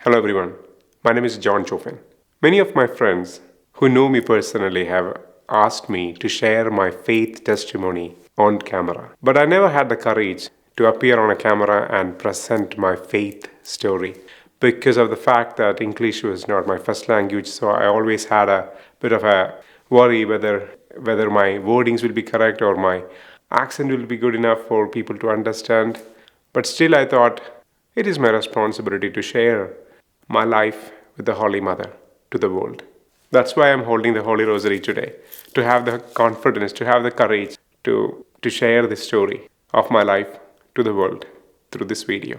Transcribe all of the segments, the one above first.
Hello everyone, my name is Johnjofin. Many of my friends who know me personally have asked me to share my faith testimony on camera. But I never had the courage to appear on a camera and present my faith story because of the fact that English was not my first language, so I always had a bit of a worry whether my wordings will be correct or my accent will be good enough for people to understand. But still I thought it is my responsibility to share my life with the Holy Mother to the world. That's why I'm holding the Holy Rosary today, to have the confidence, to have the courage to share the story of my life to the world through this video.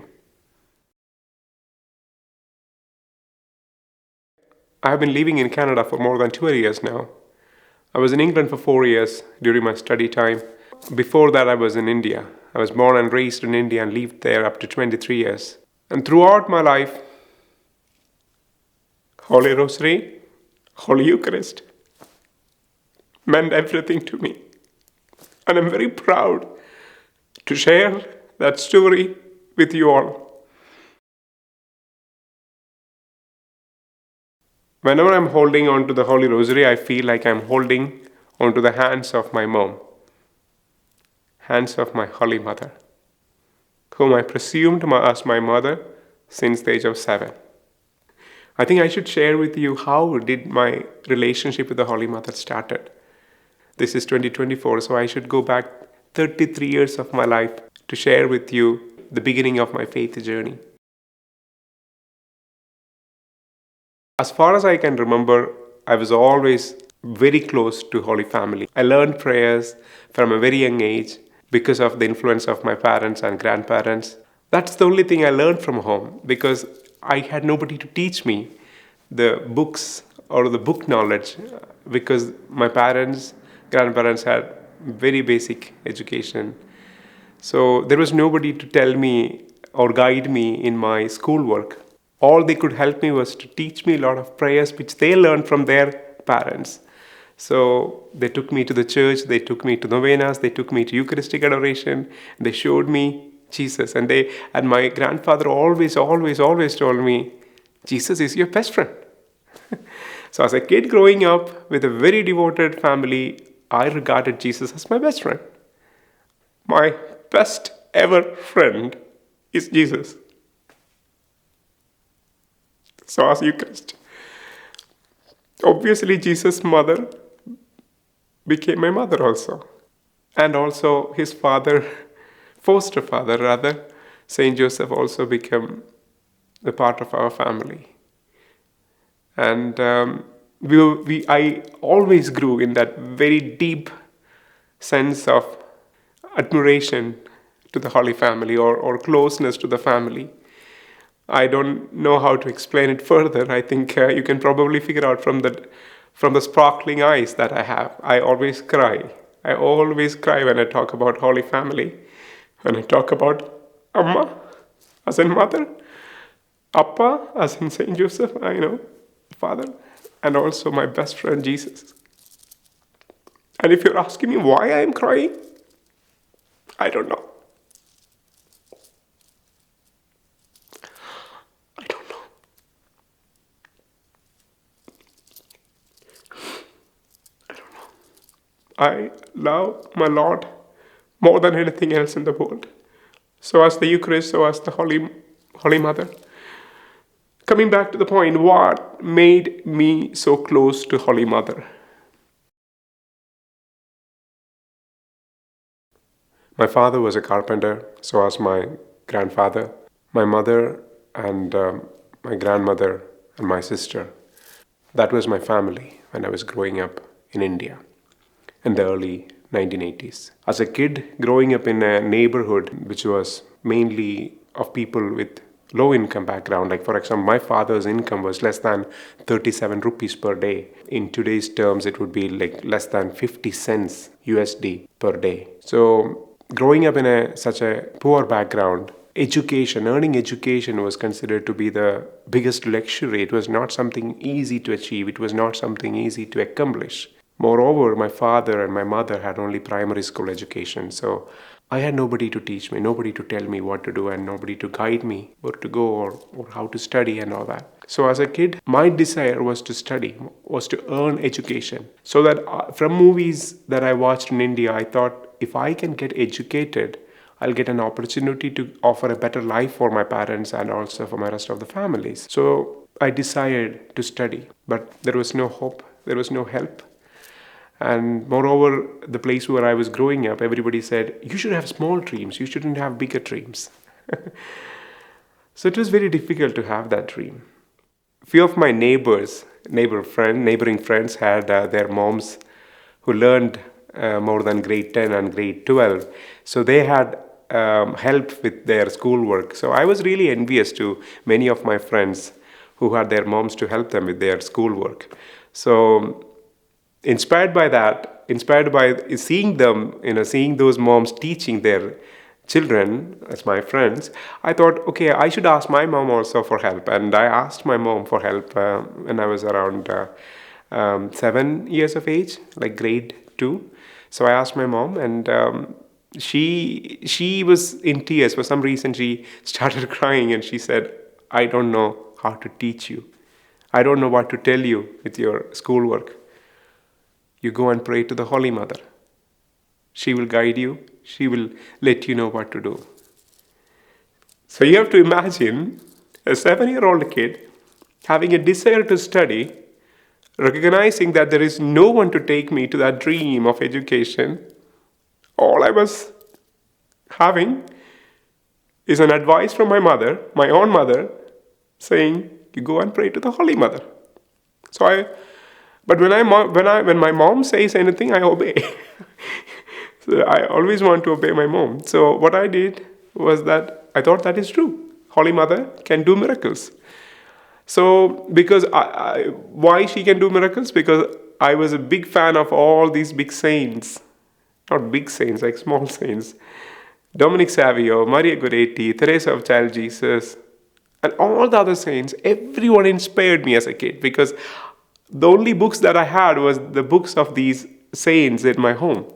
I have been living in Canada for more than 12 years now. I was in England for 4 years during my study time. Before that, I was in India. I was born and raised in India and lived there up to 23 years. And throughout my life, Holy Rosary, Holy Eucharist meant everything to me. And I'm very proud to share that story with you all. Whenever I'm holding on to the Holy Rosary, I feel like I'm holding onto the hands of my mom, hands of my Holy Mother, whom I presumed as my mother since the age of 7. I think I should share with you how did my relationship with the Holy Mother started. This is 2024, so I should go back 33 years of my life to share with you the beginning of my faith journey. As far as I can remember, I was always very close to Holy Family. I learned prayers from a very young age because of the influence of my parents and grandparents. That's the only thing I learned from home because I had nobody to teach me the books or the book knowledge because my parents, grandparents had very basic education. So there was nobody to tell me or guide me in my schoolwork. All they could help me was to teach me a lot of prayers which they learned from their parents. So they took me to the church, they took me to novenas, they took me to Eucharistic adoration, they showed me Jesus. And my grandfather always told me, Jesus is your best friend. So as a kid growing up with a very devoted family, I regarded Jesus as my best friend. My best ever friend is Jesus. So as Eucharist. Obviously, Jesus' mother became my mother also. And also his father, foster father rather, Saint Joseph also became a part of our family. And I always grew in that very deep sense of admiration to the Holy Family or closeness to the family. I don't know how to explain it further. I think you can probably figure out from the sparkling eyes that I have. I always cry. I always cry when I talk about Holy Family. When I talk about Amma, as in mother, Appa, as in Saint Joseph, father, and also my best friend Jesus. And if you're asking me why I am crying, I don't know. I love my Lord more than anything else in the world. So as the Eucharist, so as the Holy Mother. Coming back to the point, what made me so close to Holy Mother? My father was a carpenter, so was my grandfather. My mother and my grandmother and my sister. That was my family when I was growing up in India in the early 1980s. As a kid growing up in a neighborhood which was mainly of people with low income background, like for example, my father's income was less than 37 rupees per day. In today's terms, it would be like less than 50 cents USD per day. So growing up in such a poor background, earning education was considered to be the biggest luxury. It was not something easy to achieve. It was not something easy to accomplish. Moreover, my father and my mother had only primary school education. So I had nobody to teach me, nobody to tell me what to do, and nobody to guide me where to go or how to study and all that. So as a kid, my desire was to study, was to earn education. So that from movies that I watched in India, I thought if I can get educated, I'll get an opportunity to offer a better life for my parents and also for my rest of the families. So I decided to study, but there was no hope, there was no help. And moreover, the place where I was growing up, everybody said, you should have small dreams, you shouldn't have bigger dreams. So it was very difficult to have that dream. Few of my neighboring friends had their moms who learned more than grade 10 and grade 12. So they had helped with their schoolwork. So I was really envious to many of my friends who had their moms to help them with their schoolwork. So inspired by that, inspired by seeing them, seeing those moms teaching their children as my friends, I thought, okay, I should ask my mom also for help. And I asked my mom for help when I was around 7 years of age, like grade 2. So I asked my mom, and she was in tears. For some reason, she started crying, and she said, I don't know how to teach you. I don't know what to tell you with your schoolwork. You go and pray to the Holy Mother. She will guide you. She will let you know what to do. So you have to imagine a 7-year-old kid having a desire to study, recognizing that there is no one to take me to that dream of education. All I was having is an advice from my mother, my own mother, saying, you go and pray to the Holy Mother. But when my mom says anything, I obey. So I always want to obey my mom. So what I did was that I thought that is true. Holy Mother can do miracles. So because why she can do miracles? Because I was a big fan of all these big saints. Not big saints, like small saints. Dominic Savio, Maria Goretti, Teresa of Child Jesus, and all the other saints. Everyone inspired me as a kid because the only books that I had was the books of these saints in my home.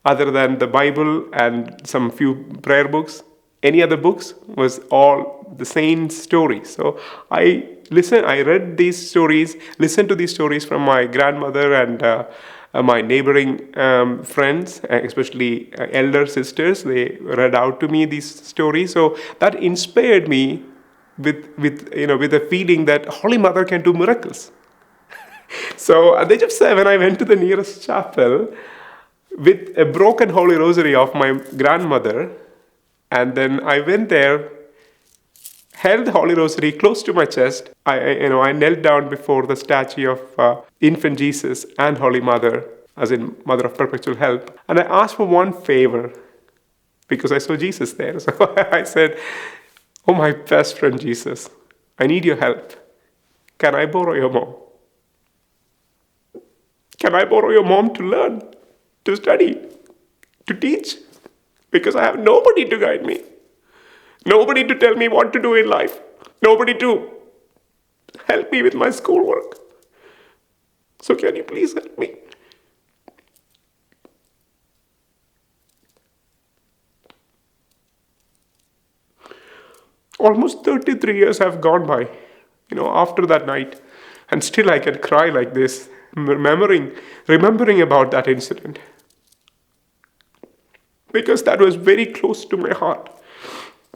Other than the Bible and some few prayer books, any other books was all the saints' stories. So I read these stories, listened to these stories from my grandmother and my neighboring friends, especially elder sisters. They read out to me these stories. So that inspired me with a feeling that Holy Mother can do miracles. So at the age of 7, I went to the nearest chapel with a broken Holy Rosary of my grandmother, and then I went there, held the Holy Rosary close to my chest. I knelt down before the statue of Infant Jesus and Holy Mother, as in Mother of Perpetual Help, and I asked for one favor because I saw Jesus there. So I said, "Oh, my best friend Jesus, I need your help. Can I borrow your mom? Can I borrow your mom to learn, to study, to teach? Because I have nobody to guide me, nobody to tell me what to do in life, nobody to help me with my schoolwork. So can you please help me?" Almost 33 years have gone by, after that night, and still I can cry like this, remembering about that incident, because that was very close to my heart.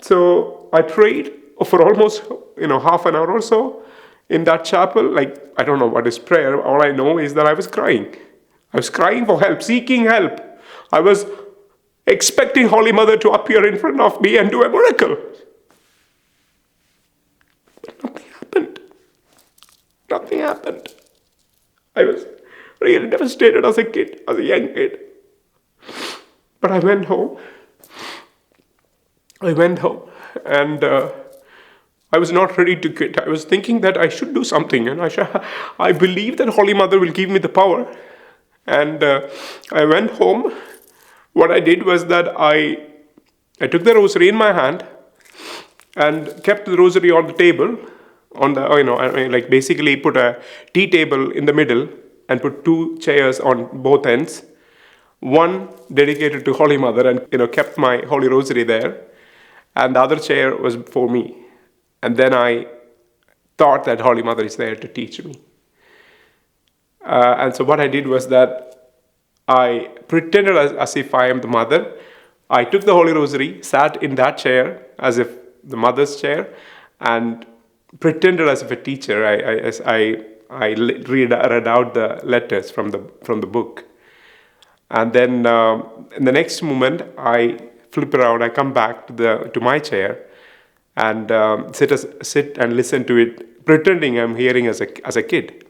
So I prayed for almost half an hour or so in that chapel. Like, I don't know what is prayer. All I know is that I was crying. I was crying for help, seeking help. I was expecting Holy Mother to appear in front of me and do a miracle. But nothing happened. Nothing happened. I was really devastated as a kid, as a young kid. But I went home. And I was not ready to quit. I was thinking that I should do something, and I believe that Holy Mother will give me the power. And I went home. What I did was that I took the rosary in my hand and kept the rosary on the table, on the basically put a tea table in the middle and put 2 chairs on both ends. One dedicated to Holy Mother and kept my Holy Rosary there, and the other chair was for me. And then I thought that Holy Mother is there to teach me. And so what I did was that I pretended as if I am the mother. I took the Holy Rosary, sat in that chair as if the mother's chair, and pretended as if a teacher. I read out the letters from the book. And then in the next moment, I flip around, I come back to my chair and sit and listen to it, pretending I'm hearing as a kid.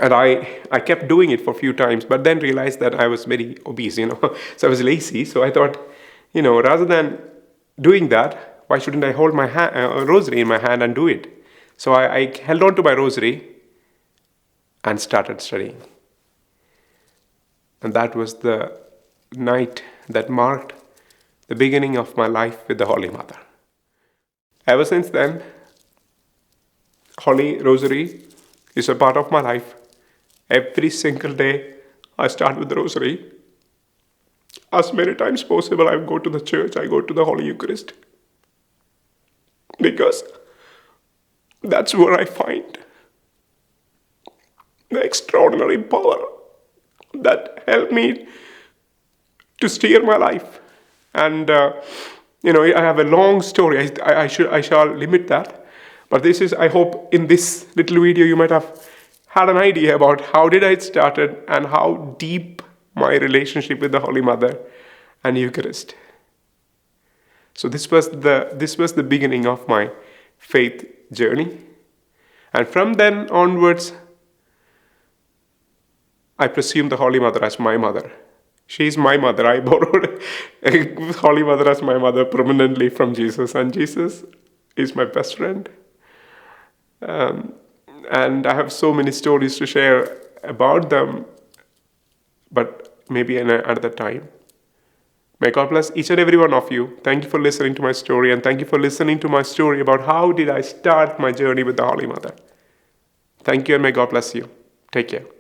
And I kept doing it for a few times, but then realized that I was very obese, so I was lazy. So I thought, rather than doing that, why shouldn't I hold my rosary in my hand and do it? So I held on to my rosary and started studying. And that was the night that marked the beginning of my life with the Holy Mother. Ever since then, Holy Rosary is a part of my life. Every single day, I start with the Rosary. As many times possible, I go to the church, I go to the Holy Eucharist. Because that's where I find the extraordinary power that helped me to steer my life. And, I have a long story. I shall limit that. But this is, I hope, in this little video, you might have had an idea about how did I started and how deep my relationship with the Holy Mother and Eucharist. So this was the beginning of my faith journey. And from then onwards, I presume the Holy Mother as my mother. She is my mother. I borrowed Holy Mother as my mother permanently from Jesus, and Jesus is my best friend. And I have so many stories to share about them, but maybe another time. May God bless each and every one of you. Thank you for listening to my story, and thank you for listening to my story about how did I start my journey with the Holy Mother. Thank you, and may God bless you. Take care.